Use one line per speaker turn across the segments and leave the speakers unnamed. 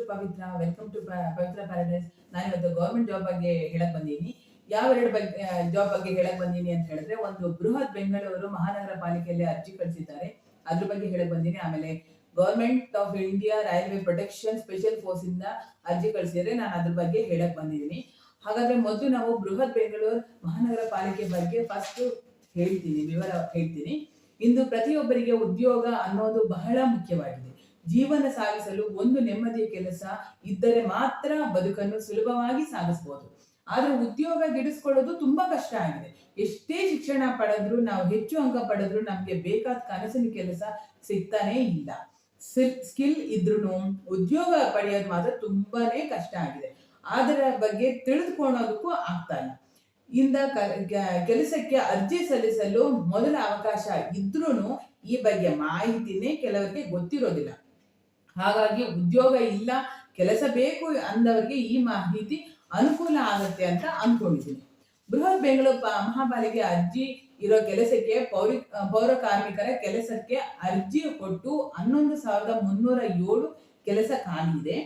Pavithra. Welcome to Pavithra paradise. ನಾನು ಇವತ್ತು government job ಬಗ್ಗೆ ಹೇಳಕ್ ಬಂದೀನಿ. ಯಾವ ಎರಡು ಜಾಬ್ ಬಗ್ಗೆ ಹೇಳಕ್ ಬಂದೀನಿ ಅಂತ ಹೇಳಿದ್ರೆ, ಒಂದು ಬೃಹತ್ ಬೆಂಗಳೂರು ಮಹಾನಗರ ಪಾಲಿಕೆಯಲ್ಲಿ ಅರ್ಜಿ ಕಳಿಸಿದ್ದಾರೆ, ಅದ್ರ ಬಗ್ಗೆ ಹೇಳಕ್ ಬಂದೀನಿ. ಆಮೇಲೆ government of India railway protection special force ಇಂದ ಅರ್ಜಿ ಕಳಿಸಿದ್ರೆ ನಾನು ಅದ್ರ ಬಗ್ಗೆ ಹೇಳಕ್ ಬಂದಿದ್ದೀನಿ. ಹಾಗಾದ್ರೆ ಮೊದಲು ನಾವು ಬೃಹತ್ ಬೆಂಗಳೂರು ಮಹಾನಗರ ಪಾಲಿಕೆ ಬಗ್ಗೆ ಫಸ್ಟ್ ವಿವರ ಹೇಳ್ತೀನಿ. ಇಂದು ಪ್ರತಿಯೊಬ್ಬರಿಗೆ ಉದ್ಯೋಗ ಅನ್ನೋದು ಬಹಳ ಮುಖ್ಯವಾಗಿದೆ. ಜೀವನ ಸಾಗಿಸಲು ಒಂದು ನೆಮ್ಮದಿಯ ಕೆಲಸ ಇದ್ದರೆ ಮಾತ್ರ ಬದುಕನ್ನು ಸುಲಭವಾಗಿ ಸಾಗಿಸಬಹುದು. ಆದ್ರೆ ಉದ್ಯೋಗ ಗಿಡಿಸ್ಕೊಳ್ಳೋದು ತುಂಬಾ ಕಷ್ಟ ಆಗಿದೆ. ಎಷ್ಟೇ ಶಿಕ್ಷಣ ಪಡೆದ್ರು, ನಾವು ಹೆಚ್ಚು ಅಂಕ ಪಡೆದ್ರು ನಮ್ಗೆ ಬೇಕಾದ ಕನಸಿನ ಕೆಲಸ ಸಿಗ್ತಾನೆ ಇಲ್ಲ. ಸ್ಕಿಲ್ ಇದ್ರೂ ಉದ್ಯೋಗ ಪಡೆಯೋದು ಮಾತ್ರ ತುಂಬಾನೇ ಕಷ್ಟ ಆಗಿದೆ. ಅದರ ಬಗ್ಗೆ ತಿಳಿದುಕೊಳ್ಳೋದಕ್ಕೂ ಆಗ್ತಾ ಇಲ್ಲ. ಇಂದ ಕೆಲಸಕ್ಕೆ ಅರ್ಜಿ ಸಲ್ಲಿಸಲು ಮೊದಲ ಅವಕಾಶ ಇದ್ರೂ ಈ ಬಗ್ಗೆ ಮಾಹಿತಿನೇ ಕೆಲವರಿಗೆ ಗೊತ್ತಿರೋದಿಲ್ಲ. ಹಾಗಾಗಿ ಉದ್ಯೋಗ ಇಲ್ಲ, ಕೆಲಸ ಬೇಕು ಅಂದವರಿಗೆ ಈ ಮಾಹಿತಿ ಅನುಕೂಲ ಆಗುತ್ತೆ ಅಂತ ಅನ್ಕೊಂಡಿದ್ದೀನಿ. ಬೃಹತ್ ಬೆಂಗಳೂರು ಮಹಾಪಾಲಿಕೆ ಅರ್ಜಿ ಇರೋ ಕೆಲಸಕ್ಕೆ ಪೌರ ಕಾರ್ಮಿಕರ ಕೆಲಸಕ್ಕೆ ಅರ್ಜಿ ಕೊಟ್ಟು 11,307 ಕೆಲಸ ಖಾಲಿ ಇದೆ.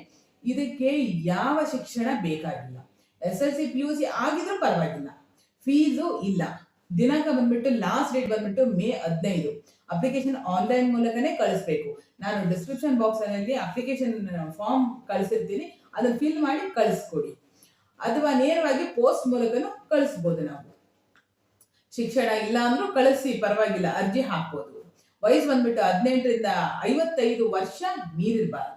ಇದಕ್ಕೆ ಯಾವ ಶಿಕ್ಷಣ ಬೇಕಾಗಿಲ್ಲ. SSLC PUC ಆಗಿದ್ರೂ ಪರವಾಗಿಲ್ಲ. ಫೀಸು ಇಲ್ಲ. ದಿನಾಂಕ ಬಂದ್ಬಿಟ್ಟು ಲಾಸ್ಟ್ ಡೇಟ್ ಬಂದ್ಬಿಟ್ಟು ಮೇ 15. ಅಪ್ಲಿಕೇಶನ್ ಆನ್ಲೈನ್ ಮೂಲಕನೇ ಕಳಿಸ್ಬೇಕು. ನಾನು ಡಿಸ್ಕ್ರಿಪ್ಷನ್ ಬಾಕ್ಸ್ ಅಲ್ಲಿ ಅಪ್ಲಿಕೇಶನ್ ಫಾರ್ಮ್ ಕಳಿಸಿರ್ತೀನಿ, ಅದನ್ನ ಫಿಲ್ ಮಾಡಿ ಕಳಿಸ್ಕೊಡಿ. ಅಥವಾ ನೇರವಾಗಿ ಪೋಸ್ಟ್ ಮೂಲಕನೂ ಕಳಿಸ್ಬೋದು. ನಾವು ಶಿಕ್ಷಣ ಇಲ್ಲ ಅಂದ್ರೂ ಕಳಿಸಿ ಪರವಾಗಿಲ್ಲ, ಅರ್ಜಿ ಹಾಕ್ಬೋದು. ವಯಸ್ಸು ಬಂದ್ಬಿಟ್ಟು 18ರಿಂದ 55 ವರ್ಷ ಮೀರಿರಬಾರ್ದು.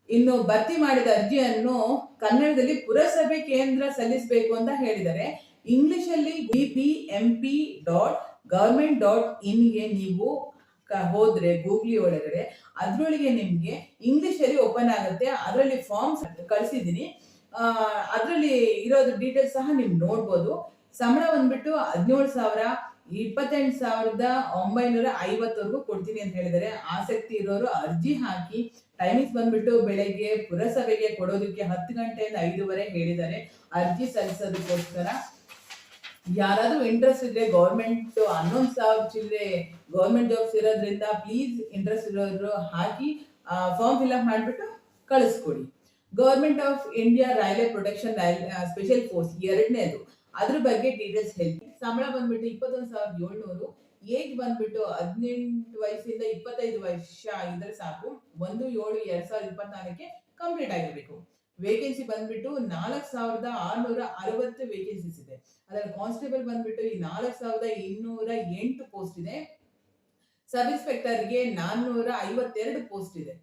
ಇನ್ನು ಭರ್ತಿ ಮಾಡಿದ ಅರ್ಜಿಯನ್ನು ಕನ್ನಡದಲ್ಲಿ ಪುರಸಭೆ ಕೇಂದ್ರ ಸಲ್ಲಿಸಬೇಕು ಅಂತ ಹೇಳಿದರೆ, ಇಂಗ್ಲಿಷ್ ಅಲ್ಲಿ bpmp.government.in ಗೆ ನೀವು ಹೋದ್ರೆ ಗೂಗ್ಲಿ ಒಳಗಡೆ ಅದ್ರೊಳಗೆ ನಿಮ್ಗೆ ಇಂಗ್ಲಿಷ್ ಅಲ್ಲಿ ಓಪನ್ ಆಗುತ್ತೆ. ಅದರಲ್ಲಿ ಫಾರ್ಮ್ಸ್ ಕಳಿಸಿದೀನಿ, ಅದರಲ್ಲಿ ಇರೋದು ಡೀಟೇಲ್ಸ್ ಸಹ ನೀವು ನೋಡ್ಬೋದು. ಸಂಬಳ ಬಂದ್ಬಿಟ್ಟು 17,000, 28,950 ಕೊಡ್ತೀನಿ ಅಂತ ಹೇಳಿದರೆ, ಆಸಕ್ತಿ ಇರೋರು ಅರ್ಜಿ ಹಾಕಿ. ಟೈಮಿಂಗ್ಸ್ ಬಂದ್ಬಿಟ್ಟು ಬೆಳಗ್ಗೆ ಪುರಸಭೆಗೆ ಕೊಡೋದಕ್ಕೆ 10 ಗಂಟೆಯಿಂದ 5:30 ಹೇಳಿದ್ದಾರೆ ಅರ್ಜಿ ಸಲ್ಲಿಸೋದಕ್ಕೋಸ್ಕರ. ಯಾರಾದ್ರೂ ಇಂಟ್ರೆಸ್ಟ್ ಇದ್ರೆ, ಗೌರ್ಮೆಂಟ್ 11,000 ಚಿಲ್ಲರೆ ಗೌರ್ಮೆಂಟ್ ಜಾಬ್ಸ್ ಇರೋದ್ರಿಂದ ಪ್ಲೀಸ್ ಇಂಟ್ರೆಸ್ಟ್ ಇರೋರು ಹಾಕಿ ಫಾರ್ಮ್ ಫಿಲ್ ಅಪ್ ಮಾಡಿಬಿಟ್ಟು ಕಳಿಸ್ಕೊಡಿ. Government of India railway protection special force ಎರಡನೇದು, ಅದ್ರ ಬಗ್ಗೆ ಡೀಟೇಲ್ಸ್ ಹೇಳ್ತೀನಿ. ಸಂಬಳ ಬಂದ್ಬಿಟ್ಟು 21,700. ಏಜ್ ಬಂದ್ಬಿಟ್ಟು 18 ವಯಸ್ಸಿಂದ 25 ವರ್ಷ ಇದ್ರೆ ಸಾಕು. 1/7/2024 ಕಂಪ್ಲೀಟ್ ಆಗಿರ್ಬೇಕು. ವೇಕೆನ್ಸಿ ಬಂದ್ಬಿಟ್ಟು 4,660 ವೇಕೆನ್ಸೀಸ್ ಇದೆ. ಅದರಲ್ಲಿ ಕಾನ್ಸ್ಟೇಬಲ್ ಬಂದ್ಬಿಟ್ಟು 4,208 ಪೋಸ್ಟ್ ಇದೆ. ಸಬ್ ಇನ್ಸ್ಪೆಕ್ಟರ್ಗೆ 452 ಪೋಸ್ಟ್ ಇದೆ.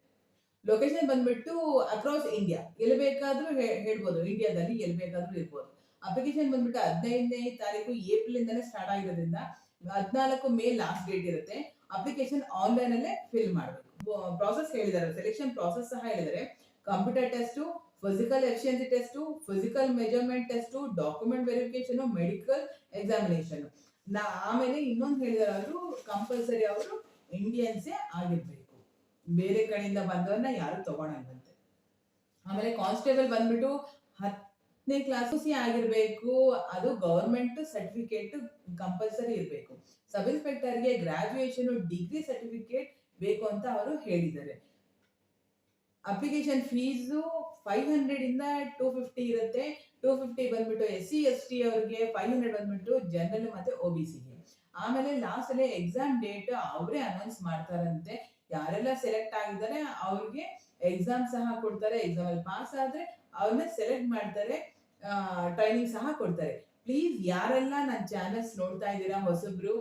ಲೊಕೇಶನ್ ಬಂದ್ಬಿಟ್ಟು ಅಕ್ರಾಸ್ ಇಂಡಿಯಾ, ಎಲ್ಲಿ ಬೇಕಾದ್ರೂ ಹೇಳ್ಬೋದು, ಇಂಡಿಯಾದಲ್ಲಿ ಎಲ್ಲಿ ಬೇಕಾದ್ರೂ ಇರ್ಬೋದು. ಅಪ್ಲಿಕೇಶನ್ ಬಂದ್ಬಿಟ್ಟು 15ನೇ ತಾರೀಕು ಏಪ್ರಿಲ್ ಇಂದಾನೆ ಸ್ಟಾರ್ಟ್ ಆಗಿರೋದ್ರಿಂದ 14 ಮೇ ಲಾಸ್ಟ್ ಡೇಟ್ ಇರುತ್ತೆ. ಅಪ್ಲಿಕೇಶನ್ ಆನ್ಲೈನ್ ಅಲ್ಲೇ ಫಿಲ್ ಮಾಡಬೇಕು. ಪ್ರಾಸೆಸ್ ಹೇಳಿದ್ದಾರೆ, ಸೆಲೆಕ್ಷನ್ ಪ್ರಾಸೆಸ್ ಸಹ ಹೇಳಿದ್ದಾರೆ. Computer test, physical efficiency test, physical measurement test, document verification, medical examination. ಆಮೇಲೆ ಇನ್ನೊಂದು ಹೇಳಿದಾರೆ, ಅವರು ಕಂಪಲ್ಸರಿ ಅವರು ಇಂಡಿಯನ್ಸೇ ಆಗಿರ್ಬೇಕು, ಬೇರೆ ಕಡೆಯಿಂದ ಬಂದವರನ್ನ ಯಾರು ತಗೊಳಂಗಂತೆ. ಆಮೇಲೆ ಕಾನ್ಸ್ಟೇಬಲ್ ಬಂದ್ಬಿಟ್ಟು 10ನೇ ಕ್ಲಾಸ್ ಆಗಿರ್ಬೇಕು, ಅದು ಗವರ್ಮೆಂಟ್ ಸರ್ಟಿಫಿಕೇಟ್ ಕಂಪಲ್ಸರಿ ಇರಬೇಕು. ಸಬ್ ಇನ್ಸ್ಪೆಕ್ಟರ್ಗೆ ಗ್ರಾಜುಯೇಷನ್, ಡಿಗ್ರಿ ಸರ್ಟಿಫಿಕೇಟ್ ಬೇಕು ಅಂತ ಅವರು ಹೇಳಿದ್ದಾರೆ. ಅಪ್ಲಿಕೇಶನ್ ಫೀಸು 500 ಇಂದ 250 ಇರುತ್ತೆ. 250 ಬಂದ್ಬಿಟ್ಟು SC ST ಅವ್ರಿಗೆ, 500 ಬಂದ್ಬಿಟ್ಟು ಜನರಲ್ ಮತ್ತೆ OBCಗೆ. ಆಮೇಲೆ ಲಾಸ್ಟ್ ಅಲ್ಲಿ ಎಕ್ಸಾಮ್ ಡೇಟ್ ಅವರೇ ಅನೌನ್ಸ್ ಮಾಡ್ತಾರಂತೆ. ಯಾರೆಲ್ಲ ಸೆಲೆಕ್ಟ್ ಆಗಿದ್ದಾರೆ ಅವ್ರಿಗೆ ಎಕ್ಸಾಮ್ ಸಹ ಕೊಡ್ತಾರೆ. ಎಕ್ಸಾಮ್ ಅಲ್ಲಿ ಪಾಸ್ ಆದ್ರೆ ಅವ್ರನ್ನ ಸೆಲೆಕ್ಟ್ ಮಾಡ್ತಾರೆ, ಟ್ರೈನಿಂಗ್ ಸಹ ಕೊಡ್ತಾರೆ. ಪ್ಲೀಸ್ ಯಾರೆಲ್ಲ ನನ್ನ ಚಾನೆಲ್ಸ್ ನೋಡ್ತಾ ಇದ್ದೀರಾ ಹೊಸಬ್ರು,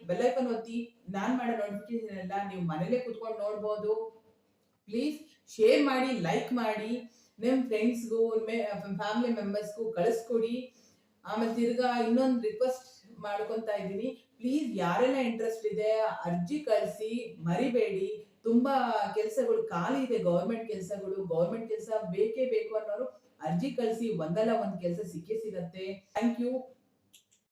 ಬೆಲ್ ಐಕಾನ್ ಒತ್ತಿ. ನಾನ್ ಮಾಡೋ ನೋಟಿಫಿಕೇಶನ್ ಎಲ್ಲ ನೀವು ಮನೇಲೆ ಕುತ್ಕೊಂಡು ನೋಡ್ಬೋದು. ಪ್ಲೀಸ್ ಶೇರ್ ಮಾಡಿ, ಲೈಕ್ ಮಾಡಿ, ನಿಮ್ಮ ಫ್ರೆಂಡ್ಸ್ಗೂ ಫ್ಯಾಮಿಲಿ ಮೆಂಬರ್ಸ್ಗೂ ಕಳಿಸ್ಕೊಡಿ. ಆಮೇಲೆ ತಿರ್ಗಾ ಇನ್ನೊಂದು ರಿಕ್ವೆಸ್ಟ್ ಮಾಡ್ಕೊತಾ ಇದ್ದೀನಿ, ಪ್ಲೀಸ್ ಯಾರೆಲ್ಲ ಇಂಟ್ರೆಸ್ಟ್ ಇದೆ ಅರ್ಜಿ ಕಳಿಸಿ, ಮರಿಬೇಡಿ. ತುಂಬಾ ಕೆಲಸಗಳು ಖಾಲಿ ಇದೆ, ಗೌರ್ಮೆಂಟ್ ಕೆಲಸ ಬೇಕೇ ಬೇಕು ಅನ್ನೋರು ಅರ್ಜಿ ಕಳಿಸಿ. ಒಂದಲ್ಲ ಒಂದು ಕೆಲಸ ಸಿಕ್ಕೇ ಸಿಗತ್ತೆ. Thank you.